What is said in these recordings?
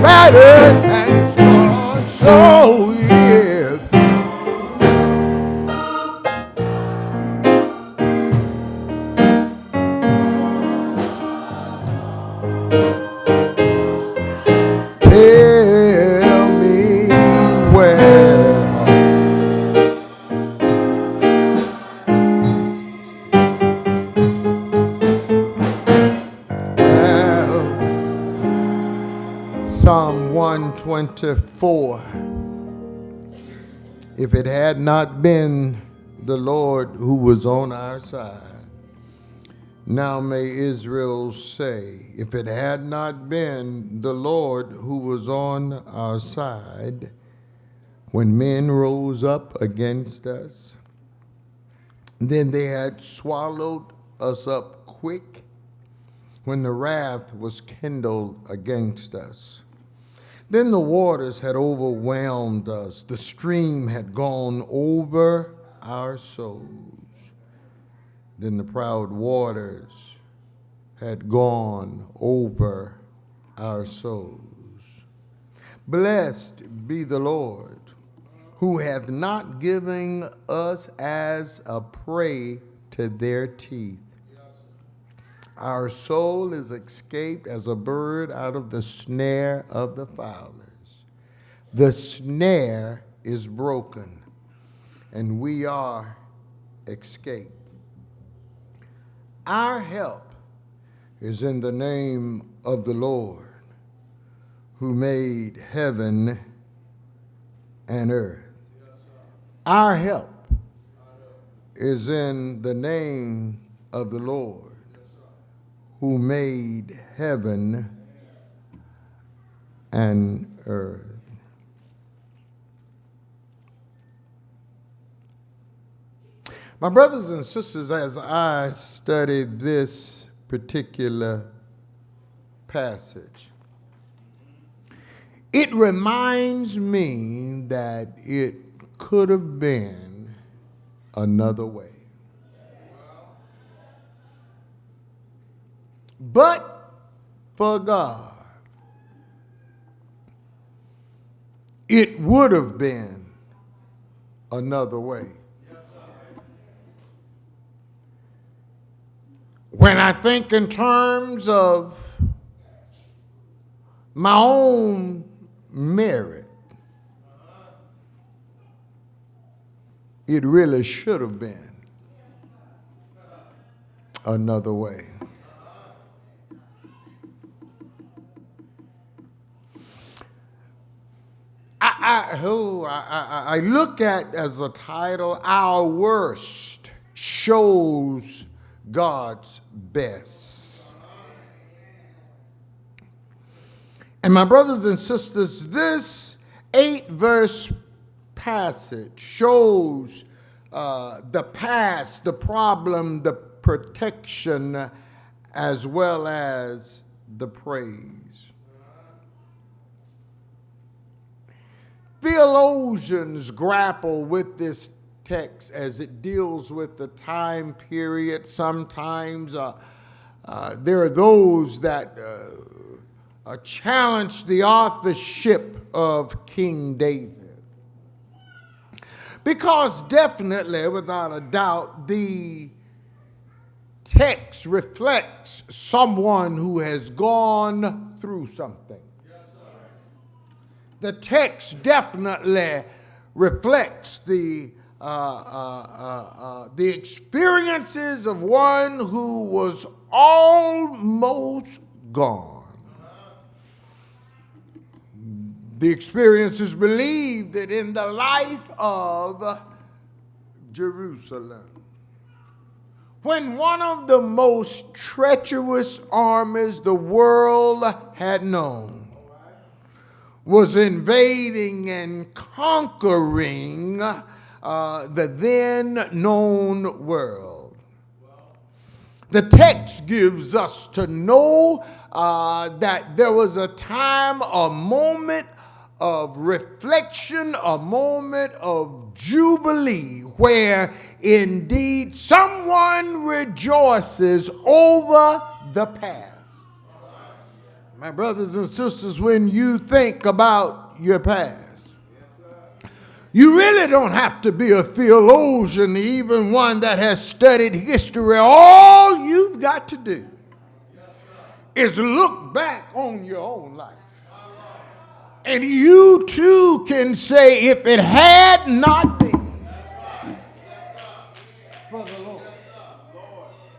battered and scarred. So yes, tell me where. Well, Psalm 124. If it had not been the Lord who was on our side, now may Israel say, if it had not been the Lord who was on our side, when men rose up against us, then they had swallowed us up quick when the wrath was kindled against us. Then the waters had overwhelmed us, the stream had gone over our souls. Then the proud waters had gone over our souls. Blessed be the Lord, who hath not given us as a prey to their teeth. Our soul is escaped as a bird out of the snare of the fowlers. The snare is broken, and we are escaped. Our help is in the name of the Lord, who made heaven and earth. Our help is in the name of the Lord, who made heaven and earth. My brothers and sisters, as I studied this particular passage, it reminds me that it could have been another way. But for God, it would have been another way. When I think in terms of my own merit, it really should have been another way. I look at as a title, Our Worst Shows God's Best. And my brothers and sisters, this 8-verse passage shows the past, the problem, the protection, as well as the praise. Theologians grapple with this text as it deals with the time period. Sometimes there are those that challenge the authorship of King David. Because definitely, without a doubt, the text reflects someone who has gone through something. The text definitely reflects the experiences of one who was almost gone. The experiences believed that in the life of Jerusalem, when one of the most treacherous armies the world had known was invading and conquering the then known world. The text gives us to know that there was a time, a moment of reflection, a moment of jubilee, where indeed someone rejoices over the past. My brothers and sisters, when you think about your past, you really don't have to be a theologian, even one that has studied history. All you've got to do is look back on your own life. And you too can say, if it had not been for the Lord.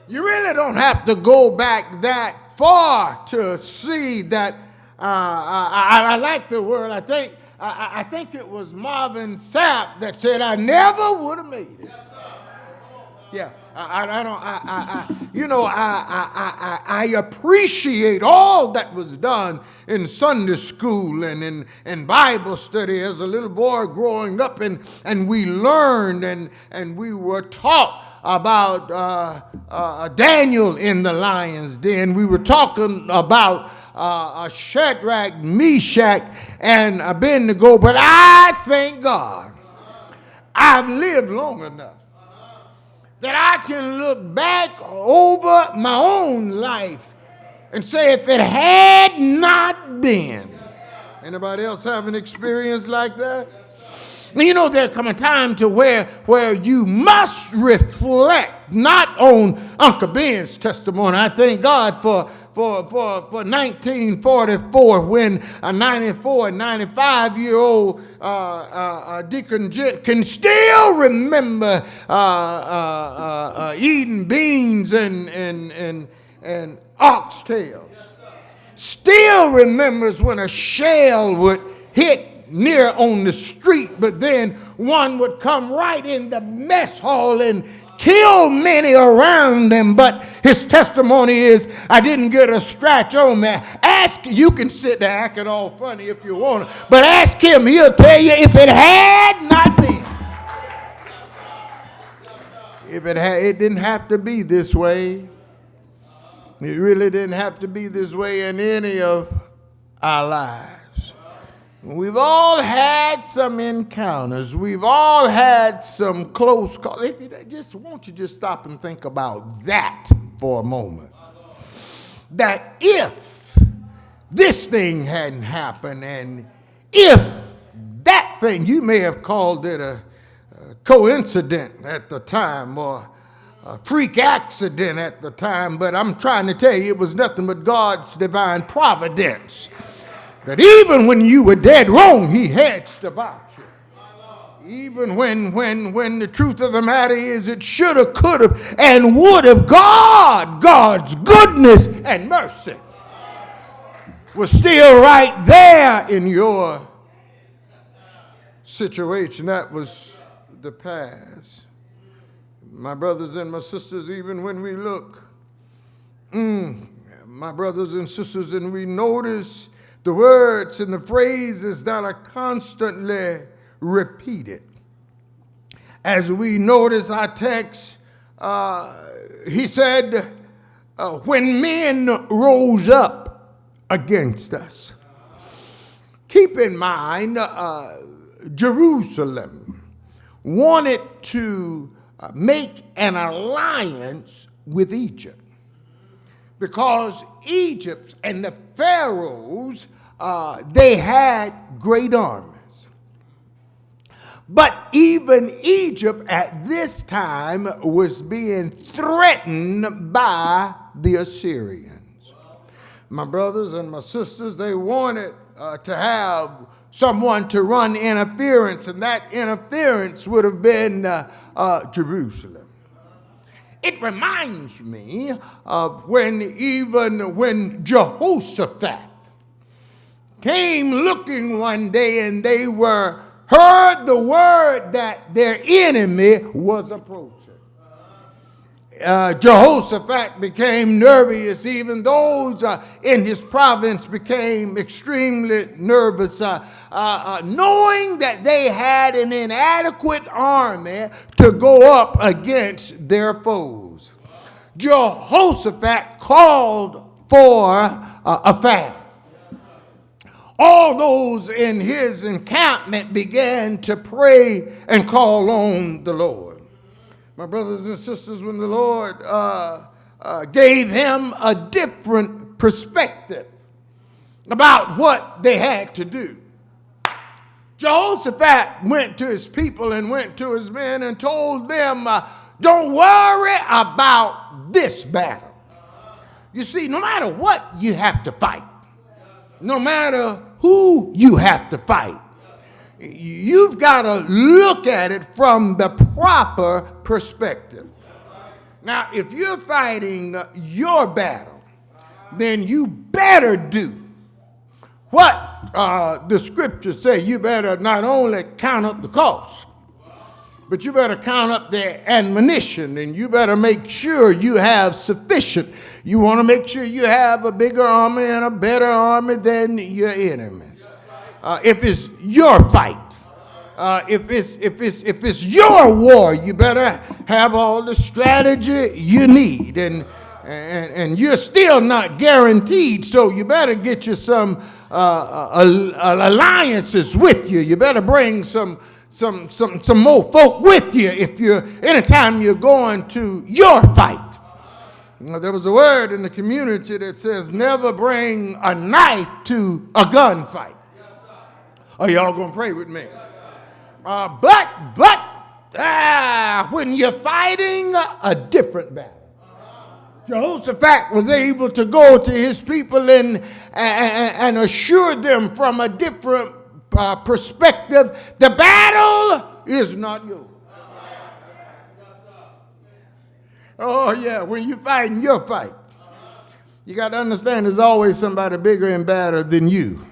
You really don't have to go back that far to see that. I like the word. I think it was Marvin Sapp that said, I never would have made it. Yeah, I appreciate all that was done in Sunday school and in Bible study as a little boy growing up, and we learned and we were taught about Daniel in the lion's den. We were talking about Shadrach, Meshach, and Abednego, but I thank God I've lived long enough that I can look back over my own life and say, if it had not been. Anybody else have an experience like that? You know, there come a time to where you must reflect not on Uncle Ben's testimony. I thank God for 1944 when a 94 and 95-year-old Deacon can still remember eating beans and oxtails. Still remembers when a shell would hit near on the street, but then one would come right in the mess hall and kill many around him. But his testimony is, I didn't get a scratch on me. You can sit there acting all funny if you want to, but ask him, he'll tell you, if it had not been. It didn't have to be this way. It really didn't have to be this way in any of our lives. We've all had some encounters. We've all had some close calls. Won't you just stop and think about that for a moment? That if this thing hadn't happened, and if that thing, you may have called it a coincidence at the time or a freak accident at the time, but I'm trying to tell you it was nothing but God's divine providence. That even when you were dead wrong, he hedged about you. Even when the truth of the matter is it should have, could have, and would have, God's goodness and mercy was still right there in your situation. That was the past. My brothers and my sisters, even when we look, my brothers and sisters, and we notice the words and the phrases that are constantly repeated. As we notice our text, he said, when men rose up against us. Keep in mind, Jerusalem wanted to make an alliance with Egypt, because Egypt and the pharaohs, they had great armies. But even Egypt at this time was being threatened by the Assyrians. My brothers and my sisters, they wanted to have someone to run interference, and that interference would have been Jerusalem. It reminds me of when Jehoshaphat came looking one day, and they heard the word that their enemy was approaching. Jehoshaphat became nervous. Even those in his province became extremely nervous, knowing that they had an inadequate army to go up against their foes. Jehoshaphat called for a fast. All those in his encampment began to pray and call on the Lord. My brothers and sisters, when the Lord gave him a different perspective, about what they had to do. Jehoshaphat went to his people and went to his men and told them, don't worry about this battle. You see, no matter what you have to fight, no matter who you have to fight, you've got to look at it from the proper perspective. Now, if you're fighting your battle, then you better do what the scriptures say. You better not only count up the cost, but you better count up the ammunition, and you better make sure you have sufficient. You want to make sure you have a bigger army and a better army than your enemies. If it's your fight, if it's your war, you better have all the strategy you need, and you're still not guaranteed. So you better get you some alliances with you. You better bring some more folk with you anytime you're going to your fight. There was a word in the community that says, never bring a knife to a gunfight. Are y'all going to pray with me? But when you're fighting a different battle, Jehoshaphat was able to go to his people and assure them from a different perspective, the battle is not yours. Oh, yeah, when you're fighting your fight, you got to understand there's always somebody bigger and badder than you.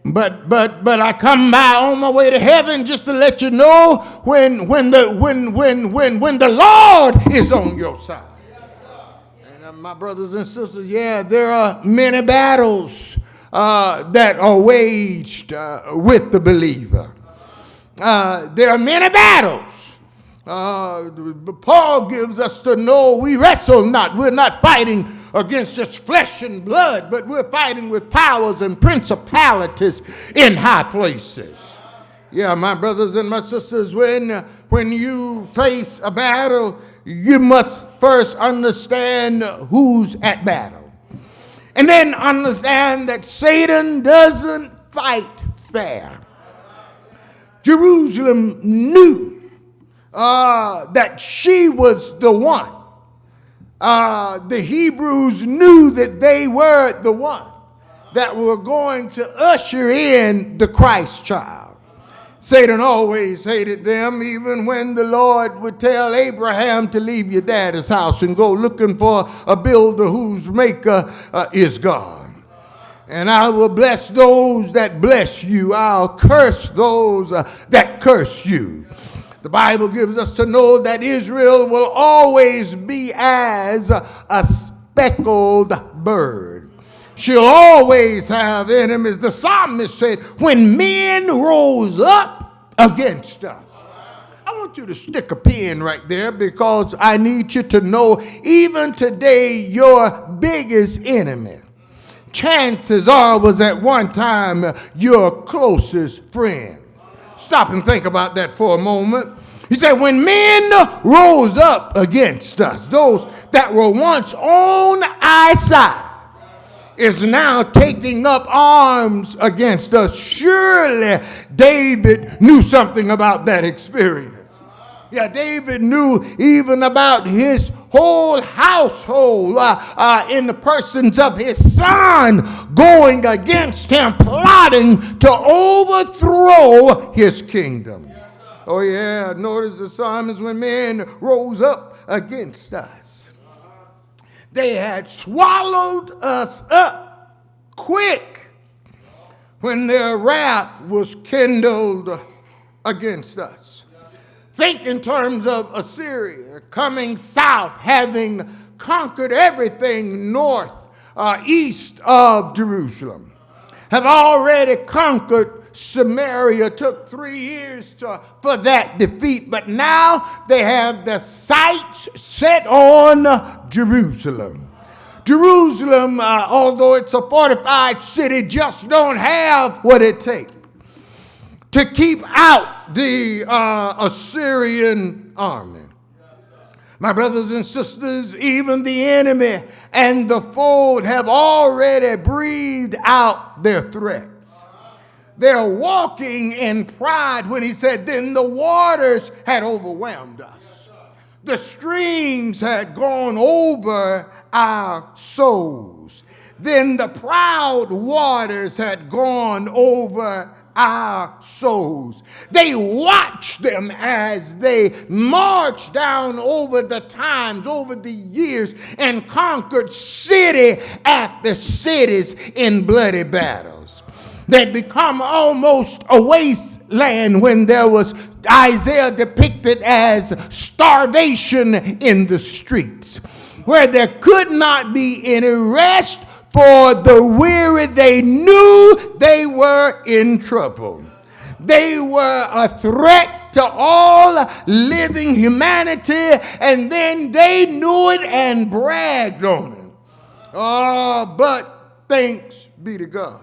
But I come by on my way to heaven just to let you know when the Lord is on your side. And my brothers and sisters, yeah, there are many battles that are waged with the believer. There are many battles. Paul gives us to know we wrestle not. We're not fighting against just flesh and blood, but we're fighting with powers and principalities in high places. Yeah, my brothers and my sisters, when you face a battle, you must first understand who's at battle. And then understand that Satan doesn't fight fair. Jerusalem knew that she was the one. The Hebrews knew that they were the one that were going to usher in the Christ child. Satan always hated them, even when the Lord would tell Abraham to leave your daddy's house and go looking for a builder whose maker is God. And I will bless those that bless you. I'll curse those that curse you. The Bible gives us to know that Israel will always be as a speckled bird. She'll always have enemies. The psalmist said, when men rose up against us. I want you to stick a pin right there, because I need you to know even today your biggest enemy, chances are, was at one time your closest friend. Stop and think about that for a moment. He said, when men rose up against us, those that were once on our side is now taking up arms against us. Surely David knew something about that experience. Yeah, David knew even about his whole household in the persons of his son going against him, plotting to overthrow his kingdom. Oh, yeah, notice the psalmist, when men rose up against us, they had swallowed us up quick when their wrath was kindled against us. Think in terms of Assyria coming south, having conquered everything north, east of Jerusalem, have already conquered Samaria. Took 3 years for that defeat, but now they have the sights set on Jerusalem. Jerusalem, although it's a fortified city, just don't have what it takes to keep out the Assyrian army. My brothers and sisters, even the enemy and the foe have already breathed out their threats. They're walking in pride when he said, then the waters had overwhelmed us. The streams had gone over our souls. Then the proud waters had gone over our souls. They watched them as they marched down over the times, over the years, and conquered city after cities in bloody battles. They'd become almost a wasteland when there was Isaiah depicted as starvation in the streets, where there could not be any rest for the weary. They knew they were in trouble. They were a threat to all living humanity, and then they knew it and bragged on it. But thanks be to God.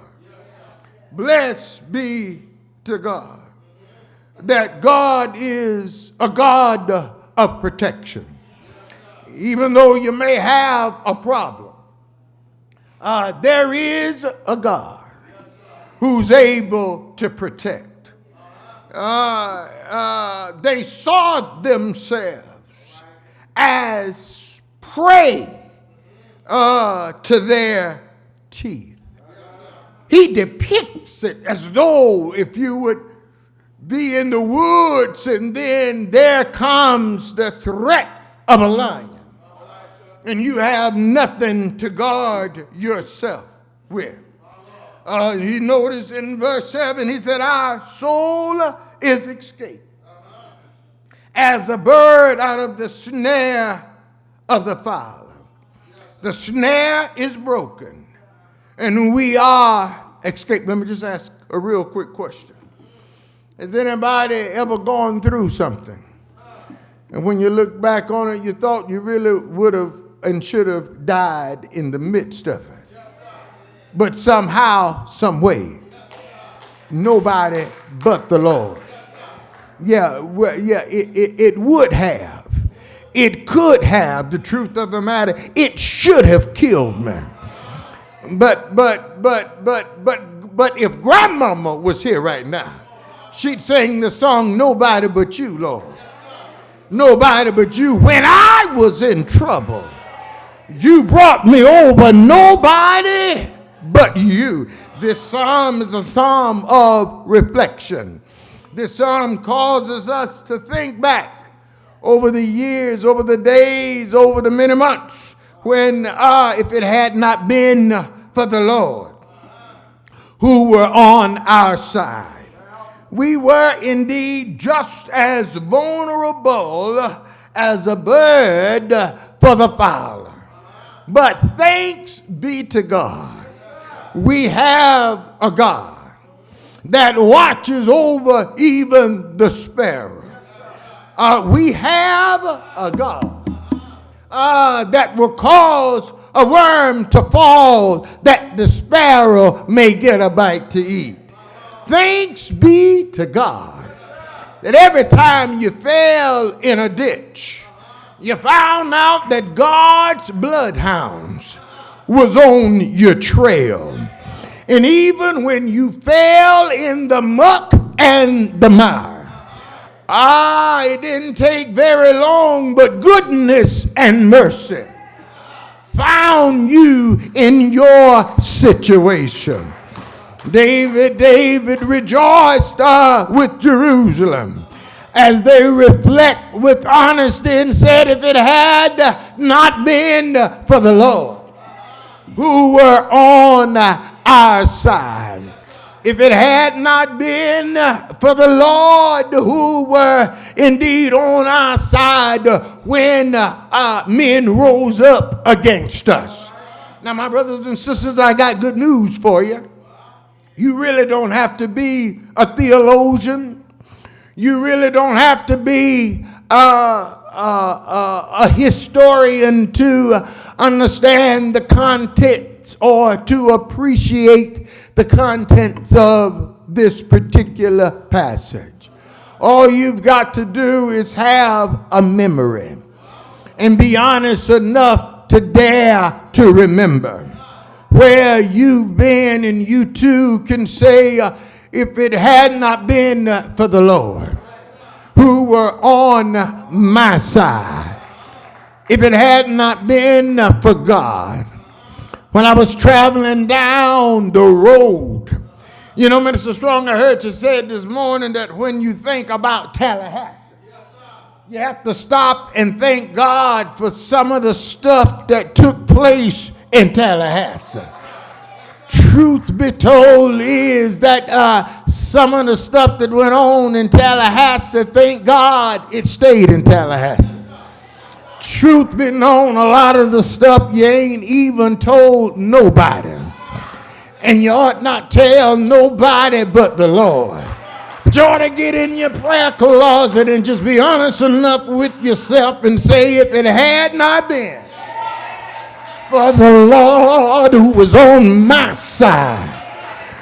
Blessed be to God that God is a God of protection. Even though you may have a problem, there is a God who's able to protect. They saw themselves as prey to their teeth. He depicts it as though if you would be in the woods and then there comes the threat of a lion, and you have nothing to guard yourself with. You notice in verse 7, he said, our soul is escaped as a bird out of the snare of the fowler. The snare is broken, and we are escaped. Let me just ask a real quick question. Has anybody ever gone through something, and when you look back on it, you thought you really would have and should have died in the midst of it? But somehow, some way, nobody but the Lord. It would have. It could have. The truth of the matter, it should have killed me. But if grandmama was here right now, she'd sing the song, Nobody But You, Lord. Nobody but you. When I was in trouble, you brought me over. Nobody but you. This psalm is a psalm of reflection. This psalm causes us to think back over the years, over the days, over the many months when if it had not been for the Lord who were on our side, we were indeed just as vulnerable as a bird for the fowler. But thanks be to God, we have a God that watches over even the sparrow. We have a God that will cause a worm to fall that the sparrow may get a bite to eat. Thanks be to God that every time you fell in a ditch, you found out that God's bloodhounds was on your trail. And even when you fell in the muck and the mire, it didn't take very long, but goodness and mercy found you in your situation. David rejoiced with Jerusalem as they reflect with honesty and said, if it had not been for the Lord who were on our side, if it had not been for the Lord who were indeed on our side when men rose up against us. Now, my brothers and sisters, I got good news for you. You really don't have to be a theologian. You really don't have to be a historian to understand the contents or to appreciate the contents of this particular passage. All you've got to do is have a memory. and be honest enough to dare to remember where you've been, and you too can say, if it had not been for the Lord who were on my side, if it had not been for God, when I was traveling down the road, you know, Minister Strong, I heard you say this morning that when you think about Tallahassee, you have to stop and thank God for some of the stuff that took place in Tallahassee. Truth be told is that some of the stuff that went on in Tallahassee, thank God it stayed in Tallahassee. Truth be known, a lot of the stuff you ain't even told nobody. And you ought not tell nobody but the Lord. But you ought to get in your prayer closet and just be honest enough with yourself and say, if it had not been for the Lord who was on my side.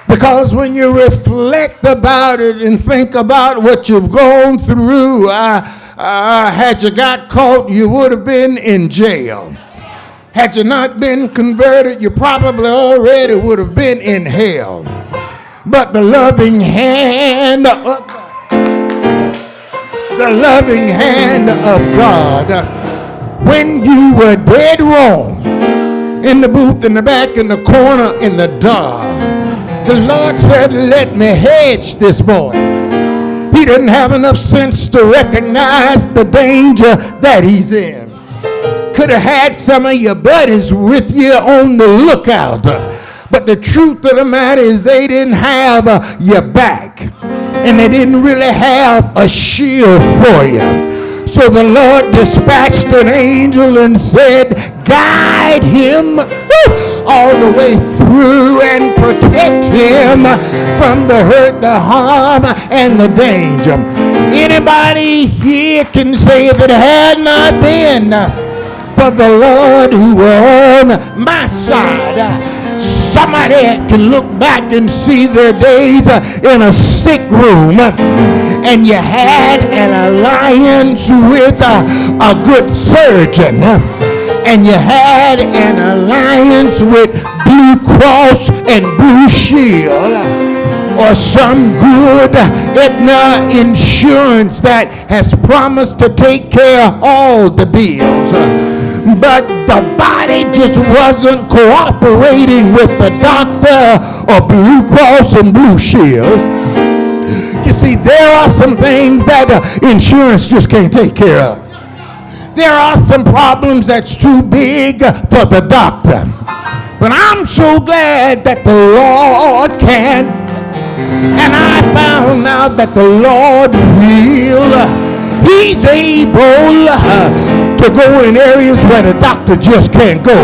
Because when you reflect about it and think about what you've gone through, had you got caught, you would have been in jail. Had you not been converted, you probably already would have been in hell. But the loving hand of God, when you were dead wrong, in the booth, in the back, in the corner, in the dark, the Lord said, let me hedge this boy. He didn't have enough sense to recognize the danger that he's in. Could have had some of your buddies with you on the lookout. But the truth of the matter is they didn't have your back. And they didn't really have a shield for you. So the Lord dispatched an angel and said, guide him all the way through and protect him from the hurt, the harm, and the danger. Anybody here can say, if it had not been for the Lord who were on my side, somebody can look back and see their days in a sick room, and you had an alliance with a good surgeon, and you had an alliance with Blue Cross and Blue Shield, or some good Aetna insurance that has promised to take care of all the bills. But the body just wasn't cooperating with the doctor or Blue Cross and Blue Shields. You see, there are some things that insurance just can't take care of. There are some problems that's too big for the doctor. But I'm so glad that the Lord can. And I found out that the Lord will. He's able to go in areas where the doctor just can't go.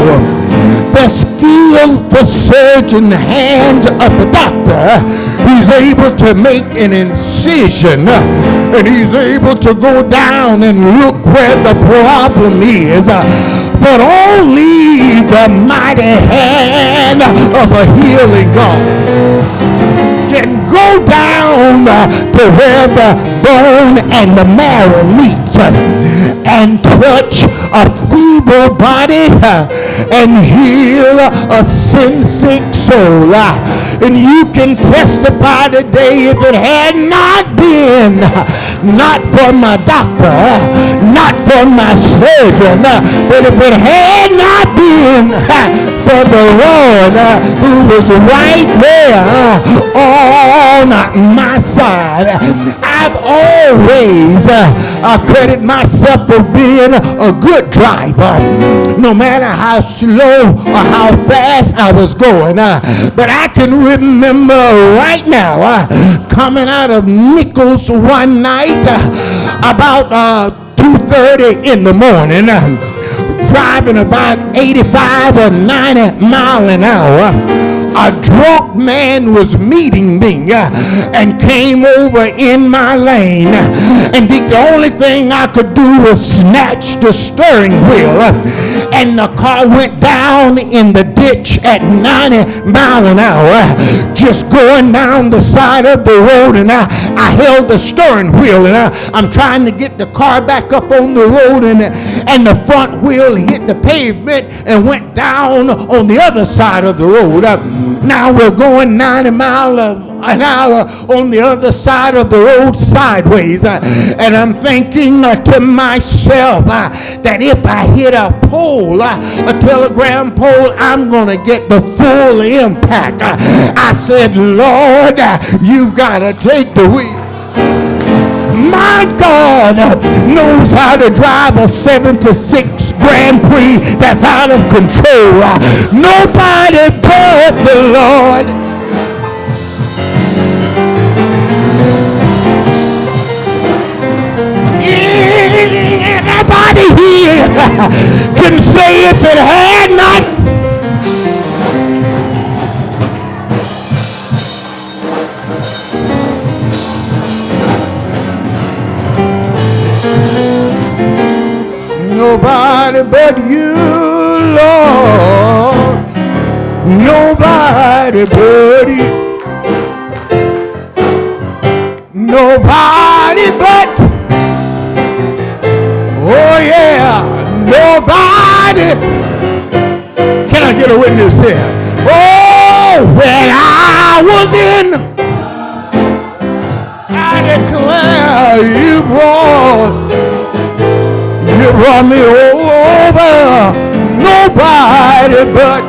The skillful surgeon hands of the doctor, he's able to make an incision, and he's able to go down and look where the problem is. But only the mighty hand of a healing God can go down to where the bone and the marrow meet and touch a feeble body and heal a sin-sick soul. And you can testify today, if it had not been, not for my doctor, not for my surgeon, but if it had not been for the Lord who was right there on my side, I've always credit myself for being a good driver, no matter how slow or how fast I was going. But I can remember right now coming out of Nichols one night about 2:30 in the morning, driving about 85 or 90 miles an hour. A drunk man was meeting me and came over in my lane, and the only thing I could do was snatch the steering wheel, and the car went down in the ditch at 90 miles an hour, just going down the side of the road. And I held the steering wheel, and I'm trying to get the car back up on the road, and the front wheel hit the pavement and went down on the other side of the road. Now we're going 90 miles an hour on the other side of the road sideways, and I'm thinking to myself that if I hit a pole, a telegram pole, I'm gonna get the full impact. I said, Lord, you've got to take the wheel. My God knows how to drive a 76 Grand Prix that's out of control. Nobody but the Lord. Anybody here can say if it had not nobody but you, Lord. Nobody but you. Nobody but. Oh yeah, nobody. Can I get a witness here? Oh, when I was in, I declare you brought me over. Nobody but.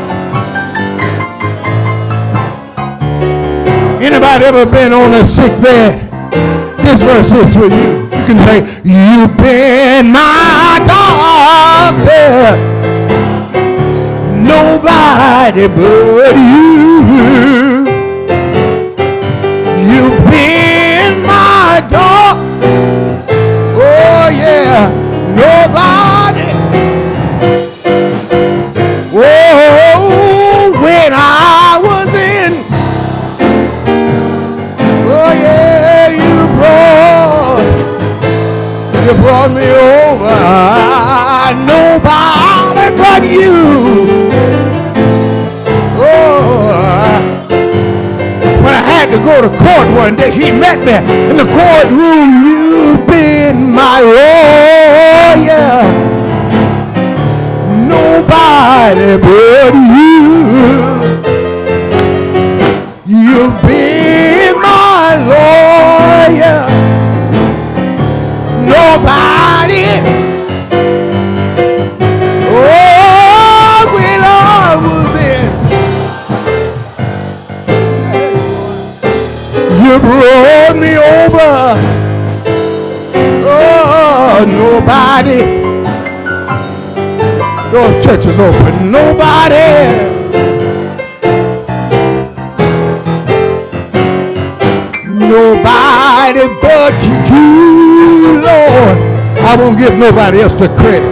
Anybody ever been on a sick bed? This verse is for you. You can say, you've been my doctor. Nobody but you. You've been my doctor. Oh yeah, nobody. Oh, when I was in. Oh yeah, you brought me over. Nobody but you. Oh, when I had to go to court one day, he met me in the courtroom. You've been my lawyer. Nobody but you. You've been my lawyer. Nobody. Oh, when I was in, you brought me over. Oh, nobody. Your church is open. Nobody. Nobody but you, Lord. I won't give nobody else the credit.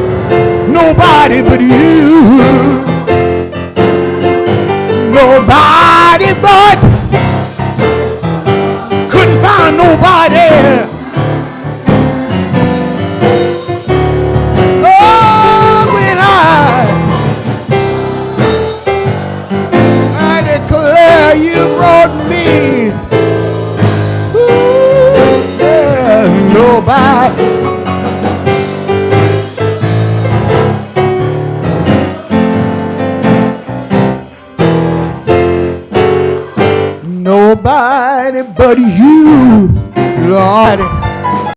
Nobody but you. Nobody but. Couldn't find nobody. Oh, when I declare you brought me. Nobody. Nobody but you, Lord.